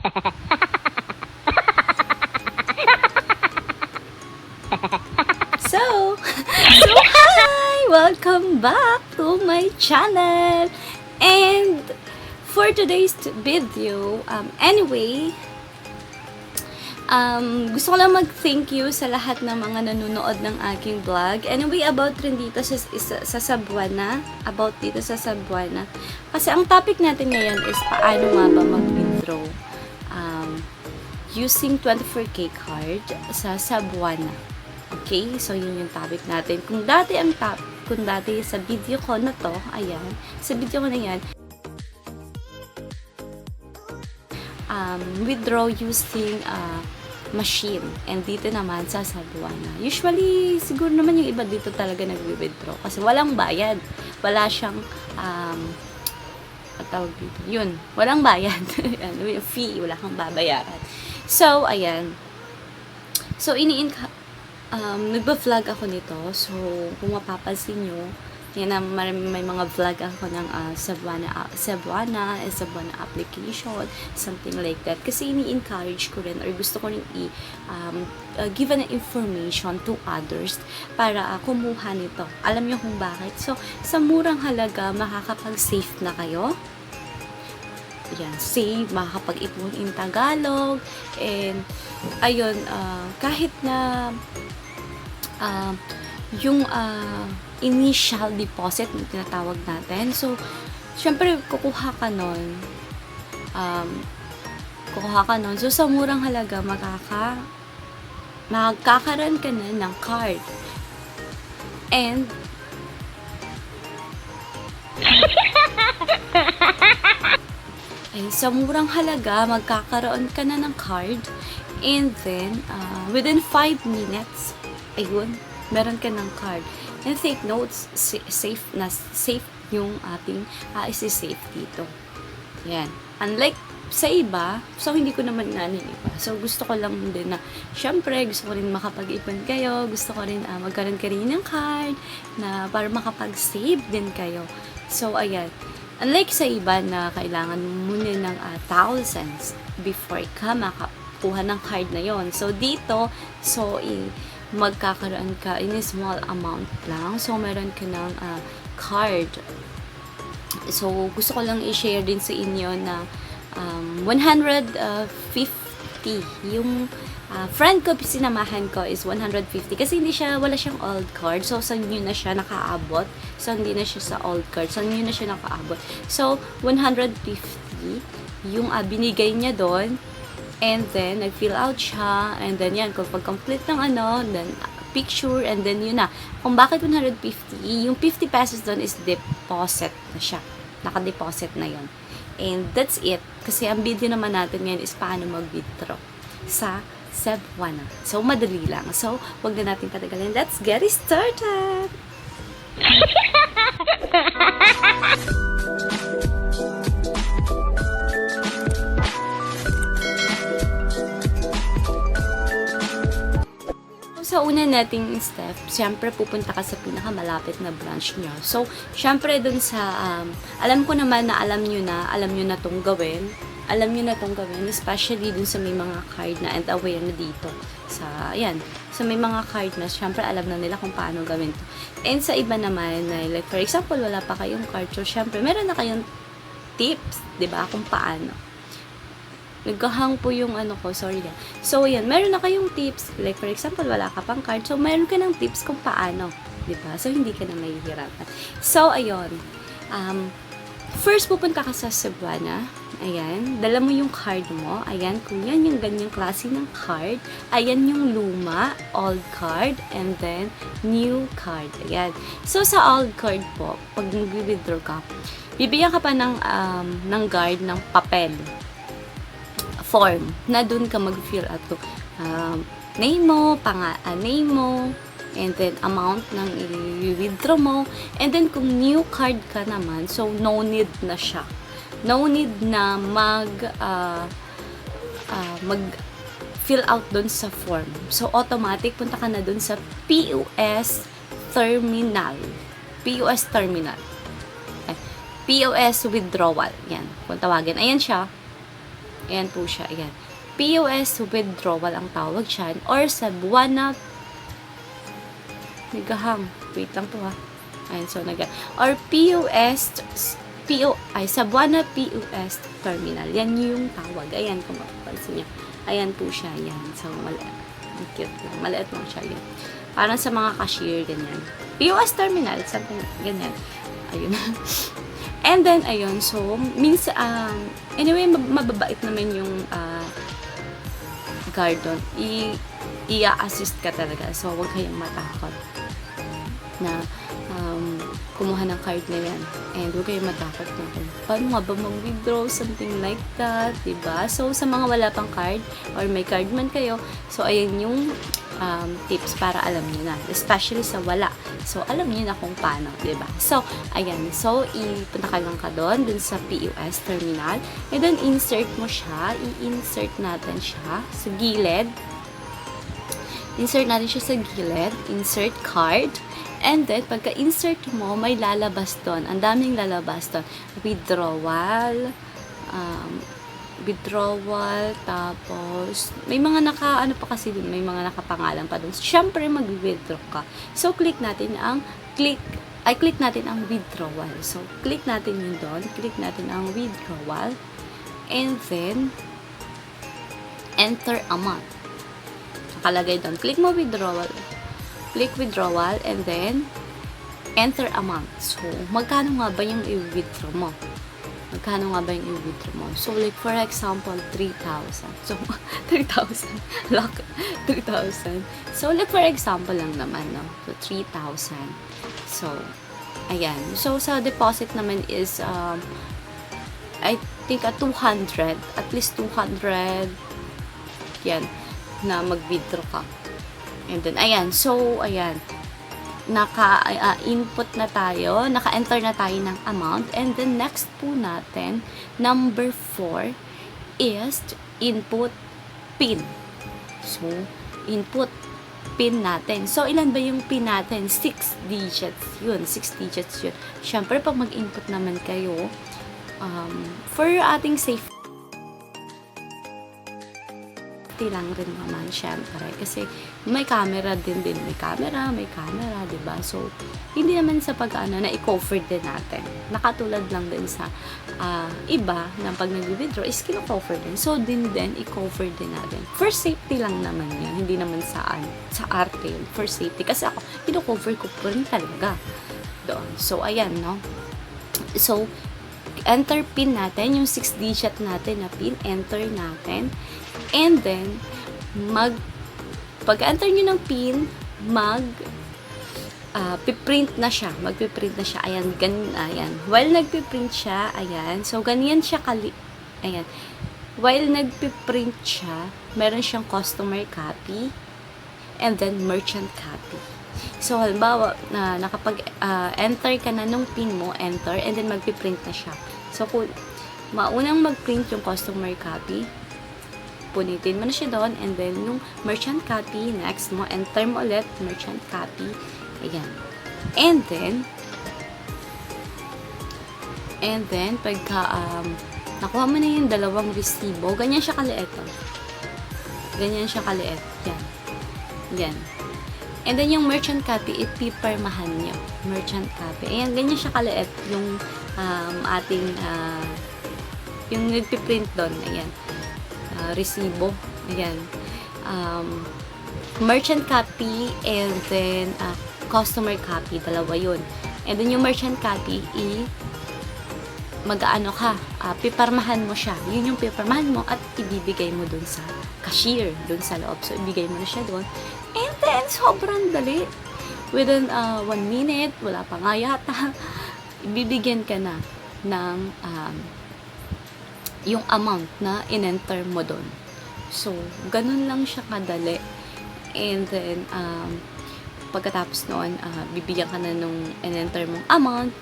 So hi! Welcome back to my channel. And for today's video, gusto ko lang mag-thank you sa lahat ng mga nanonood ng aking vlog. Anyway, about rin dito sa Cebuana. About dito sa Cebuana. Kasi ang topic natin ngayon is paano nga ba mag-withdraw using 24K card sa Cebuana. Okay? So, yun yung topic natin. Kung dati sa video ko na to, ayan, sa video ko na yan, withdraw using machine. And dito naman sa Cebuana. Usually, siguro naman yung iba dito talaga nag-withdraw. Kasi walang bayad. Wala siyang, tawag dito. Yun, walang bayad. Fee, wala kang babayaran. So, ayan. So, nagba-vlog ako nito. So, kung mapapansin nyo, yan may mga vlog ako ng Cebuana application, something like that. Kasi ini-encourage ko rin or gusto ko rin give an information to others para kumuha nito. Alam nyo kung bakit? So, sa murang halaga, makakapag-save na kayo. Yan, save, makakapag-ipon in Tagalog. And, ayun, kahit na yung initial deposit na tinatawag natin. So, syempre, kukuha ka nun. So, sa murang halaga, magkakaroon ka na ng card. And, sa murang halaga, magkakaroon ka na ng card. And then, within 5 minutes, ayun, meron ka ng card. And take notes, safe yung ating isi-save dito. Yan. Unlike sa iba, so hindi ko naman iba. So gusto ko lang din na, syempre, gusto ko rin makapag-ipon kayo, gusto ko rin magkaroon ka rin ng card na para makapag-save din kayo. So, ayan. Unlike sa iba na kailangan muna ng thousands before ka makakuha ng card na yon. So, dito, magkakaroon ka in a small amount lang. So, meron ka ng card. So, gusto ko lang i-share din sa inyo na 150. Yung friend ko, sinamahan ko is 150. Kasi wala siyang old card. So, sa new na siya nakaabot. So, hindi na siya sa old card. So, new na siya nakaabot. So, 150 yung binigay niya doon. And then, nag-fill out siya. And then, yan, kung pag-complete ng then picture. And then, yun na. Kung bakit 150, yung 50 pesos doon is deposit na siya. Naka-deposit na yun. And that's it. Kasi ang video naman natin ngayon is paano mag-withdraw sa Cebuana. So, madali lang. So, wag na natin patagalin. Let's get it started! Sa una nating step, syempre pupunta ka sa pinakamalapit na branch nyo. So, syempre dun sa, alam ko naman na alam nyo na tong gawin. Alam nyo na tong gawin, especially dun sa may mga card na and aware na dito. Sa may mga card na, syempre alam na nila kung paano gawin to. And sa iba naman, like for example, wala pa kayong card. So, syempre, meron na kayong tips, diba, kung paano. Naghahang po yung sorry. So, yan, meron na kayong tips. Like, for example, wala ka pang card. So, meron ka ng tips kung paano. Diba? So, hindi ka na mahihirapan. So, ayun. First, pupunta ka sa Cebuana. Ayan. Dala mo yung card mo. Ayan. Kung yan yung ganyang klase ng card. Ayan yung luma, old card, and then new card. Ayan. So, sa old card po, pag mag-withdraw ka, bibigyan ka pa ng guard ng papel. Form na dun ka mag-fill out to name mo, name mo, and then amount ng i-withdraw mo, and then kung new card ka naman, so no need na siya. No need na mag-fill out dun sa form. So automatic, punta ka na dun sa POS terminal. POS terminal. POS withdrawal. Yan, kung tawagin. Ayan siya. Ayan po siya, ayan. POS withdrawal ang tawag dyan, or Cebuana, nagahang, wait lang po ha. Ayan, so or Cebuana POS terminal. Yan yung tawag. Ayan, kung mapapansin niyo. Ayan po siya, ayan. So, ang cute lang. Maliit lang siya, ayan. Parang sa mga cashier, ganyan. POS terminal, something ganyan. Ayun. And then, ayun, so, anyway, mababait naman yung guard doon. I-assist ka talaga. So, huwag kayong matakot na kumuha ng card na yan. And huwag kayong matakot na kung paano nga ba mag-withdraw, something like that, diba? So, sa mga wala pang card, or may card man kayo, so, ayun yung tips para alam nyo na. Especially sa wala. So, alam nyo na kung paano, diba? So, ayan. So, ipunta ka lang ka dun sa POS terminal. And then, insert mo siya. I-insert natin siya sa gilid. Insert natin siya sa gilid. Insert card. And then, pagka-insert mo, may lalabas doon. Ang daming lalabas doon. Withdrawal. Withdrawal. Tapos, may mga ano pa kasi doon. May mga nakapangalan pa doon. Siyempre, mag-withdraw ka. So, click natin ang withdrawal. So, click natin yun doon. Click natin ang withdrawal. And then, enter amount. Nakalagay doon. Click mo withdrawal. Click withdrawal and then enter amount. So, magkano nga ba yung i-withdraw mo? Magkano nga ba yung i-withdraw mo? So, like for example, 3,000. So, 3,000. Lock, 3,000. So, like for example lang naman, no? So, 3,000. So, ayan. So, sa deposit naman is, I think, 200. At least 200. Yan. Na mag-withdraw ka. And then, ayan. So, ayan. Naka-input na tayo. Naka-enter na tayo ng amount. And then, next po natin, number 4 is input PIN. So, input PIN natin. So, ilan ba yung PIN natin? 6 digits yun. 6 digits yun. Siyempre, pag mag-input naman kayo, for ating safety, lang rin naman, syempre. Kasi, may camera din. May camera, diba? So, hindi naman sa pag-ano na i-cover din natin. Nakatulad lang din sa iba na pag nag-withdraw is kino-cover din. So, din i-cover din natin. For safety lang naman yan. Hindi naman sa arte yun. For safety. Kasi ako, kino-cover ko po rin talaga doon. So, ayan, no? So, enter PIN natin, yung 6 digit natin na PIN, enter natin. And then, pag-enter nyo ng PIN, piprint na siya. Magpiprint na siya. Ayan, ayan. While nagpiprint siya, ayan. So, ganyan siya ayan. While nagpiprint siya, meron siyang customer copy and then merchant copy. So, halimbawa, nakapag-enter ka na nung PIN mo, enter, and then magpiprint na siya. So, kung maunang mag-print yung customer copy, punitin mo na siya doon, and then yung merchant copy, next mo, enter mo ulit, merchant copy, ayan. And then, pagka, nakuha mo na yung dalawang resibo, ganyan siya kaliit, oh. Ganyan siya kaliit, yan. Yan. And then, yung merchant copy, ipipirmahan nyo. Merchant copy. Ayan, ganyan siya kaliit, yung ating, yung nagpiprint doon, ayan. Resibo. Ayan. Merchant copy and then customer copy. Dalawa yun. And then yung merchant copy, mag-aano ka, piparmahan mo siya. Yun yung piparmahan mo at ibibigay mo dun sa cashier, dun sa loob. So, ibigay mo na siya dun. And then, sobrang dali. Within 1 minute, wala pa nga yata, ibibigyan ka na ng yung amount na in-enter mo doon. So, ganun lang siya kadali. And then, pagkatapos noon, bibigyan ka na nung in-enter mong amount.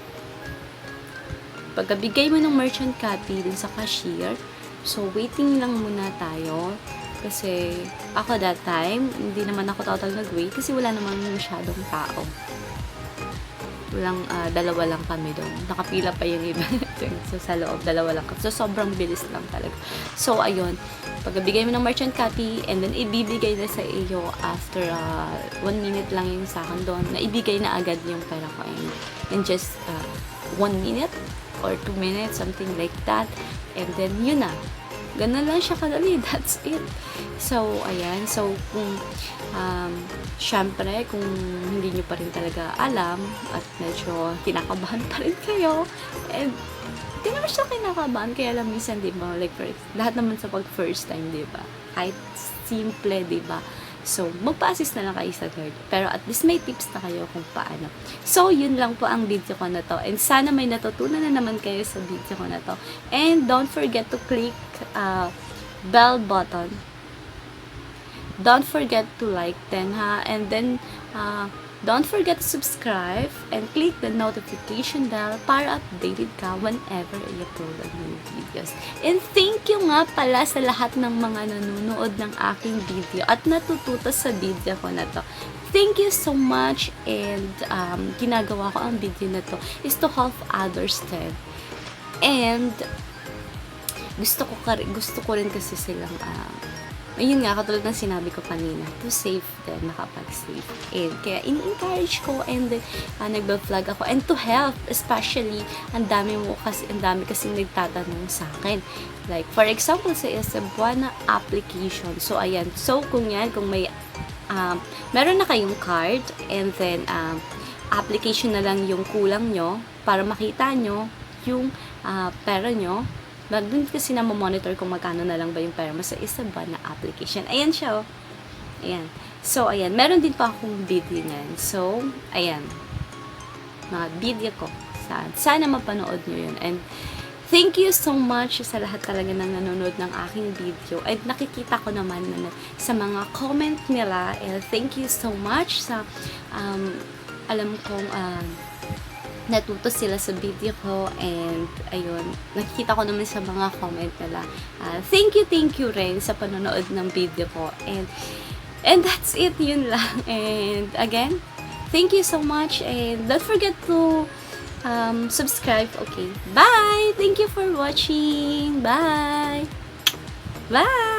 Pagkabigay mo ng merchant copy dun sa cashier, so, waiting lang muna tayo. Kasi, ako that time, hindi naman ako total nag-wait kasi wala naman masyadong tao. Walang, dalawa lang kami doon. Nakapila pa yung iba. So, sa loob, dalawa lang. So, sobrang bilis lang talaga. So, ayun. Pagkabigay mo ng merchant copy, and then ibibigay na sa iyo after 1 minute lang yung sa akin doon. Naibigay na agad yung pera ko. And just 1 minute or 2 minutes, something like that. And then, yun na. Ganun lang siya kadali. That's it. So, ayan. So, kung syempre, kung hindi nyo pa rin talaga alam at medyo kinakabahan pa rin kayo, and hindi naman siya kinakabahan, kaya lang minsan, di ba, like, lahat naman sa pag first time, di ba, kahit simple, di ba, so, magpa-assist na lang kayo sa third, pero at least may tips na kayo kung paano. So, yun lang po ang video ko na to, and sana may natutunan na naman kayo sa video ko na to, and don't forget to click bell button. Don't forget to like then, ha, and then don't forget to subscribe and click the notification bell para updated ka whenever I upload new videos. And thank you nga pala sa lahat ng mga nanonood ng aking video at natututo sa video ko na to. Thank you so much, and ginagawa ko ang video na to is to help others din. And gusto ko rin kasi silang ayun nga, katulad ng sinabi ko kanina, to save din, makapag-save. And kaya ini-encourage ko, and then nagba-vlog ako, and to help, especially, ang dami kasi nagtatanong sa akin. Like, for example, sa Cebuana application. So, ayan. So, kung may, meron na kayong card, and then, application na lang yung kulang nyo, para makita nyo yung pera nyo. Doon kasi na monitor kung magkano na lang ba yung pera mo sa isa ba na application. Ayan siya, oh. Ayan. So, ayan. Meron din pa akong video niyan. So, ayan. Mga video ko. Sana mapanood nyo yun. And, thank you so much sa lahat talaga ng nanonood ng aking video. At nakikita ko naman sa mga comment nila. And thank you so much sa, alam kong, natuto sila sa video ko, and ayun, nakikita ko naman sa mga comment nila. Thank you rin sa panonood ng video ko, and that's it, yun lang. And again, thank you so much, and don't forget to subscribe. Okay, bye! Thank you for watching. Bye! Bye!